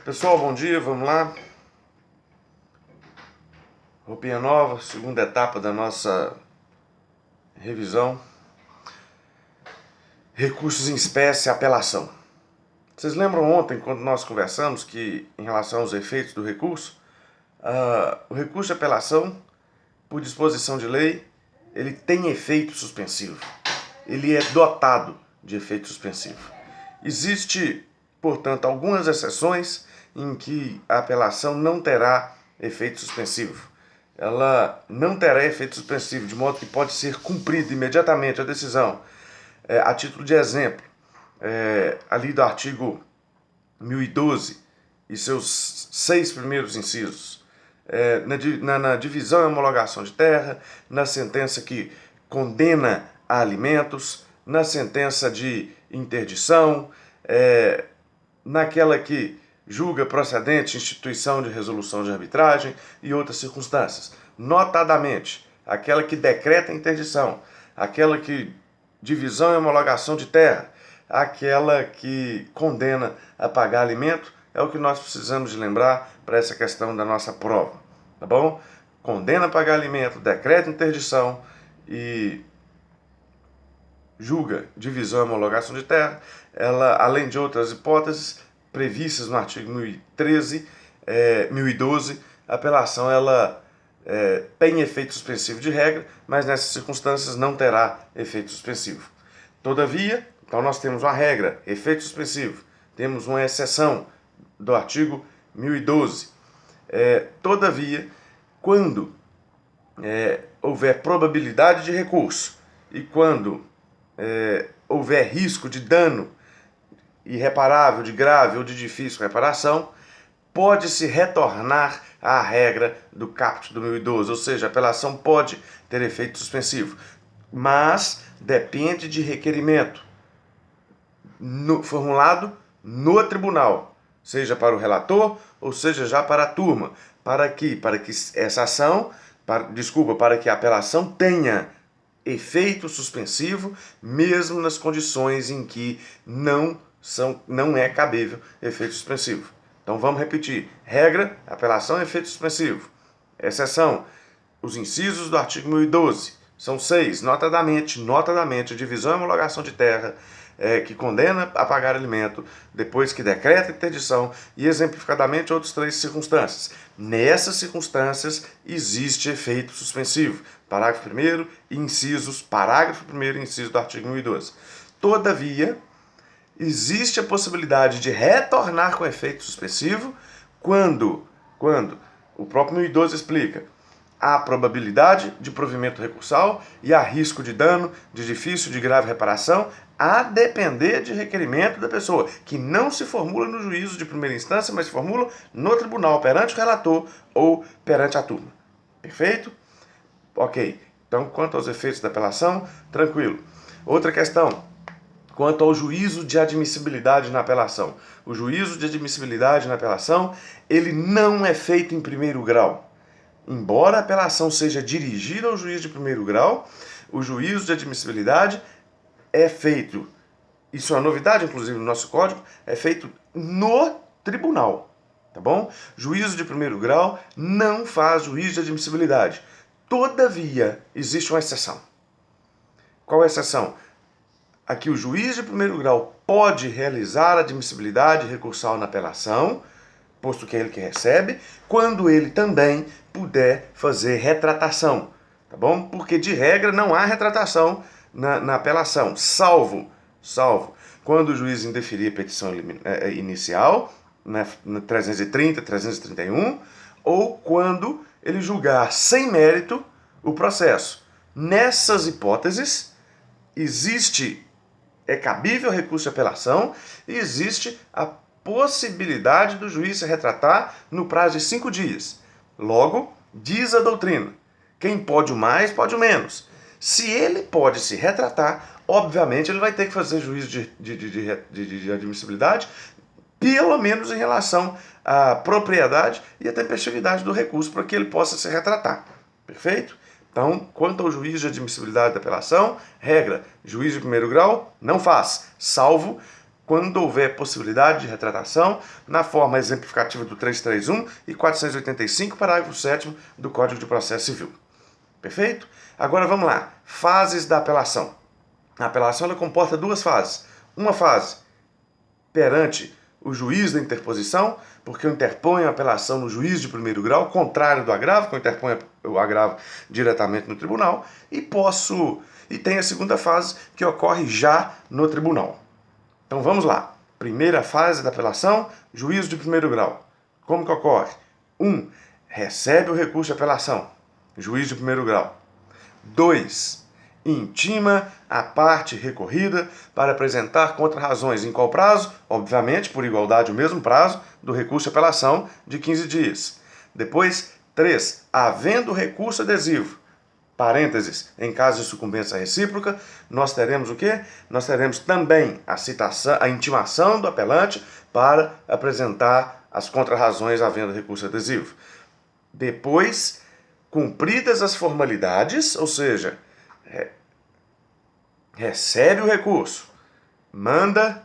Pessoal, bom dia, vamos lá. Roupinha nova, segunda etapa da nossa revisão. Recursos em espécie e apelação. Vocês lembram ontem, quando nós conversamos, que em relação aos efeitos do recurso, o recurso de apelação, por disposição de lei, ele tem efeito suspensivo. Ele é dotado de efeito suspensivo. Existe, portanto, algumas exceções em que a apelação não terá efeito suspensivo. Ela não terá efeito suspensivo, de modo que pode ser cumprida imediatamente a decisão. A título de exemplo, ali do artigo 1012 e seus 6 primeiros incisos, na divisão e homologação de terra, na sentença que condena a alimentos, na sentença de interdição, naquela que julga procedente instituição de resolução de arbitragem e outras circunstâncias. Notadamente, aquela que decreta a interdição, aquela que divisão e homologação de terra, aquela que condena a pagar alimento, é o que nós precisamos de lembrar para essa questão da nossa prova, tá bom? Condena a pagar alimento, decreta interdição e julga divisão e homologação de terra. Ela, além de outras hipóteses previstas no artigo 1012, a apelação ela tem efeito suspensivo de regra, mas nessas circunstâncias não terá efeito suspensivo. Todavia, então nós temos uma regra, efeito suspensivo, temos uma exceção do artigo 1012. Todavia, quando houver probabilidade de recurso e quando houver risco de dano irreparável, de grave ou de difícil reparação, pode-se retornar à regra do caput do 1012, ou seja, a apelação pode ter efeito suspensivo, mas depende de requerimento formulado no tribunal, seja para o relator ou seja já para a turma, para que essa ação, para que a apelação tenha efeito suspensivo, mesmo nas condições em que não é cabível efeito suspensivo. Então vamos repetir. Regra, apelação, efeito suspensivo. Exceção, os incisos do artigo 1012. São 6, notadamente, a divisão e homologação de terra, que condena a pagar alimento, depois que decreta interdição e exemplificadamente outras 3 circunstâncias. Nessas circunstâncias existe efeito suspensivo. Parágrafo 1º, incisos, parágrafo 1º, inciso do artigo 1012. Todavia, existe a possibilidade de retornar com efeito suspensivo quando o próprio 1012 explica, há probabilidade de provimento recursal e há risco de dano, de difícil, de grave reparação, a depender de requerimento da pessoa, que não se formula no juízo de primeira instância, mas se formula no tribunal, perante o relator ou perante a turma. Perfeito? Ok. Então, quanto aos efeitos da apelação, tranquilo. Outra questão. Quanto ao juízo de admissibilidade na apelação. O juízo de admissibilidade na apelação, ele não é feito em primeiro grau. Embora a apelação seja dirigida ao juiz de primeiro grau, o juízo de admissibilidade é feito, isso é uma novidade, inclusive, no nosso código, é feito no tribunal, tá bom? Juízo de primeiro grau não faz juízo de admissibilidade. Todavia, existe uma exceção. Qual é a exceção? Aqui o juiz de primeiro grau pode realizar a admissibilidade recursal na apelação, posto que é ele que recebe, quando ele também puder fazer retratação, tá bom? Porque de regra não há retratação na apelação, salvo quando o juiz indeferir a petição inicial, na 330, 331, ou quando ele julgar sem mérito o processo. Nessas hipóteses, é cabível recurso de apelação e existe a possibilidade do juiz se retratar no prazo de 5 dias. Logo, diz a doutrina, quem pode o mais, pode o menos. Se ele pode se retratar, obviamente ele vai ter que fazer juízo de admissibilidade, pelo menos em relação à propriedade e à tempestividade do recurso, para que ele possa se retratar. Perfeito? Então, quanto ao juízo de admissibilidade da apelação, regra, juiz de primeiro grau não faz, salvo quando houver possibilidade de retratação, na forma exemplificativa do 331 e 485, parágrafo 7º do Código de Processo Civil. Perfeito? Agora vamos lá. Fases da apelação. A apelação ela comporta duas fases. Uma fase perante o juiz da interposição, porque eu interponho a apelação no juiz de primeiro grau, contrário do agravo, que eu interponho o agravo diretamente no tribunal, e tem a segunda fase, que ocorre já no tribunal. Então vamos lá. Primeira fase da apelação, juízo de primeiro grau. Como que ocorre? 1. Recebe o recurso de apelação, juiz de primeiro grau. 2. Intima a parte recorrida para apresentar contrarrazões. Em qual prazo? Obviamente, por igualdade, o mesmo prazo do recurso de apelação de 15 dias. Depois, 3. Havendo recurso adesivo, parênteses, em caso de sucumbência recíproca, nós teremos o quê? Nós teremos também a intimação do apelante para apresentar as contrarrazões havendo recurso adesivo. Depois, cumpridas as formalidades, ou seja, recebe o recurso, manda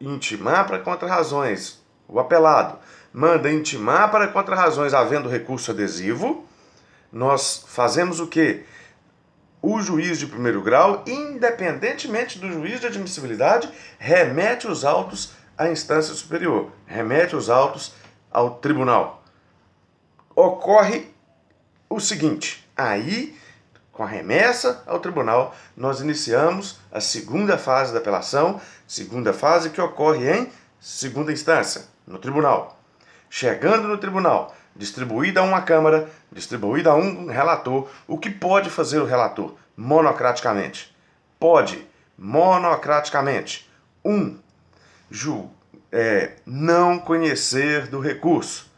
intimar para contrarrazões, o apelado manda intimar para contrarrazões havendo recurso adesivo, nós fazemos o quê? O juiz de primeiro grau, independentemente do juiz de admissibilidade, remete os autos à instância superior, remete os autos ao tribunal. Ocorre o seguinte, aí, com a remessa ao tribunal, nós iniciamos a segunda fase da apelação, segunda fase que ocorre em segunda instância, no tribunal. Chegando no tribunal, distribuída a uma Câmara, distribuída a um relator, o que pode fazer o relator? Monocraticamente. Pode, monocraticamente. 1. Não conhecer do recurso,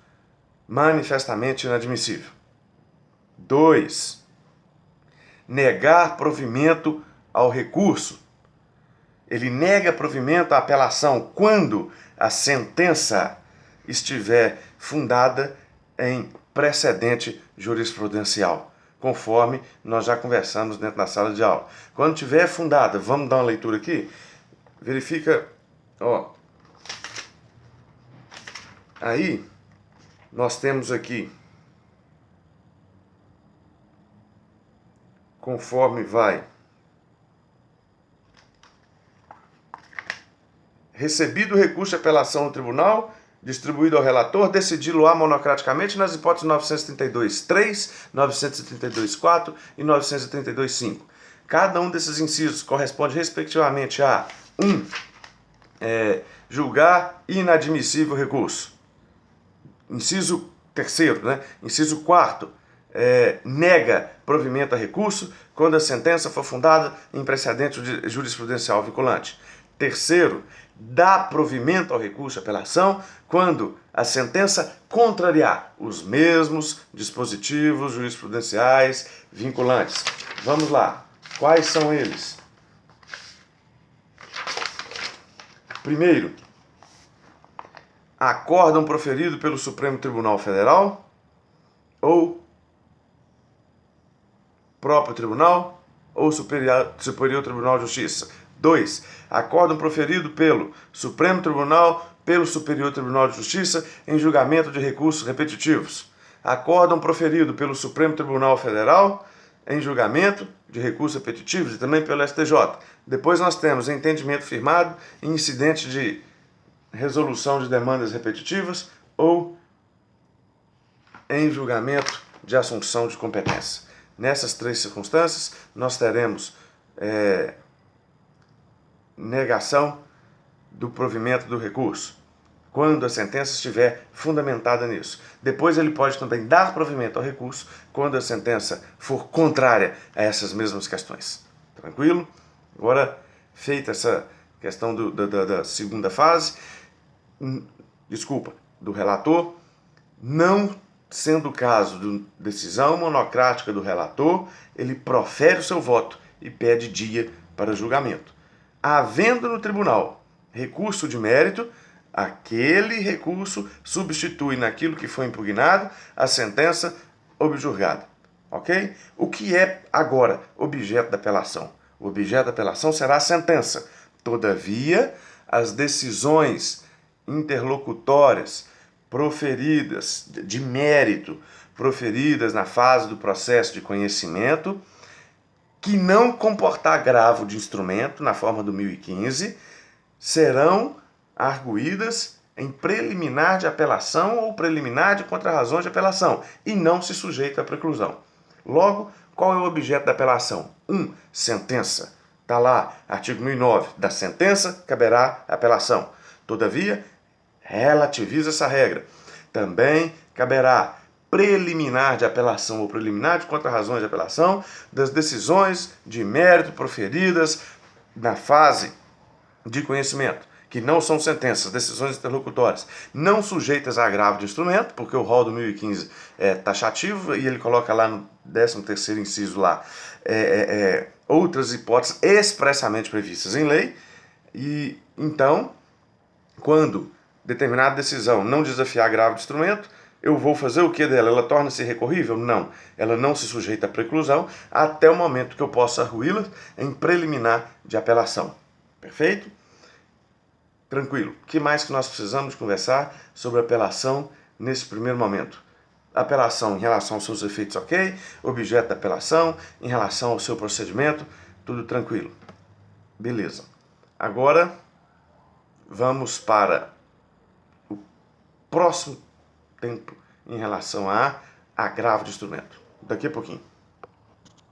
manifestamente inadmissível. 2. Negar provimento ao recurso. Ele nega provimento à apelação quando a sentença estiver fundada em precedente jurisprudencial, conforme nós já conversamos dentro da sala de aula. Quando estiver fundada, vamos dar uma leitura aqui? Verifica, aí nós temos aqui, conforme vai, recebido o recurso de apelação no tribunal, distribuído ao relator, decidi-lo-á monocraticamente nas hipóteses 932.3, 932.4 e 932.5. Cada um desses incisos corresponde respectivamente a 1. Julgar inadmissível o recurso. Inciso 3º, né? Inciso 4º, nega provimento a recurso quando a sentença for fundada em precedente jurisprudencial vinculante. 3º, dá provimento ao recurso de apelação quando a sentença contrariar os mesmos dispositivos jurisprudenciais vinculantes. Vamos lá. Quais são eles? Primeiro, acórdão proferido pelo Supremo Tribunal Federal ou próprio tribunal ou Superior Tribunal de Justiça. 2. Acórdão proferido pelo Supremo Tribunal, pelo Superior Tribunal de Justiça em julgamento de recursos repetitivos. Acórdão proferido pelo Supremo Tribunal Federal em julgamento de recursos repetitivos e também pelo STJ. Depois nós temos entendimento firmado em incidente de resolução de demandas repetitivas ou em julgamento de assunção de competência. Nessas 3 circunstâncias, nós teremos negação do provimento do recurso, quando a sentença estiver fundamentada nisso. Depois ele pode também dar provimento ao recurso quando a sentença for contrária a essas mesmas questões. Tranquilo? Agora, feita essa questão da segunda fase, do relator, não sendo o caso de decisão monocrática do relator, ele profere o seu voto e pede dia para julgamento. Havendo no tribunal recurso de mérito, aquele recurso substitui naquilo que foi impugnado a sentença objurgada. Ok? O que é agora objeto da apelação? O objeto da apelação será a sentença. Todavia, as decisões interlocutórias proferidas, de mérito, proferidas na fase do processo de conhecimento, que não comportar agravo de instrumento, na forma do 1015, serão arguídas em preliminar de apelação ou preliminar de contrarrazões de apelação, e não se sujeita à preclusão. Logo, qual é o objeto da apelação? 1. Sentença. Está lá, artigo 1009. Da sentença caberá apelação. Todavia, relativiza essa regra. Também caberá preliminar de apelação ou preliminar de contrarrazões de apelação das decisões de mérito proferidas na fase de conhecimento, que não são sentenças, decisões interlocutórias, não sujeitas a agravo de instrumento, porque o rol do 1015 é taxativo e ele coloca lá no 13º inciso lá outras hipóteses expressamente previstas em lei. E então, quando determinada decisão não desafiar agravo de instrumento, eu vou fazer o que dela? Ela torna-se recorrível? Não. Ela não se sujeita à preclusão até o momento que eu possa arguí-la em preliminar de apelação. Perfeito? Tranquilo. O que mais que nós precisamos conversar sobre apelação nesse primeiro momento? Apelação em relação aos seus efeitos, ok? Objeto da apelação, em relação ao seu procedimento, tudo tranquilo. Beleza. Agora, vamos para o próximo tempo em relação a agravo de instrumento. Daqui a pouquinho.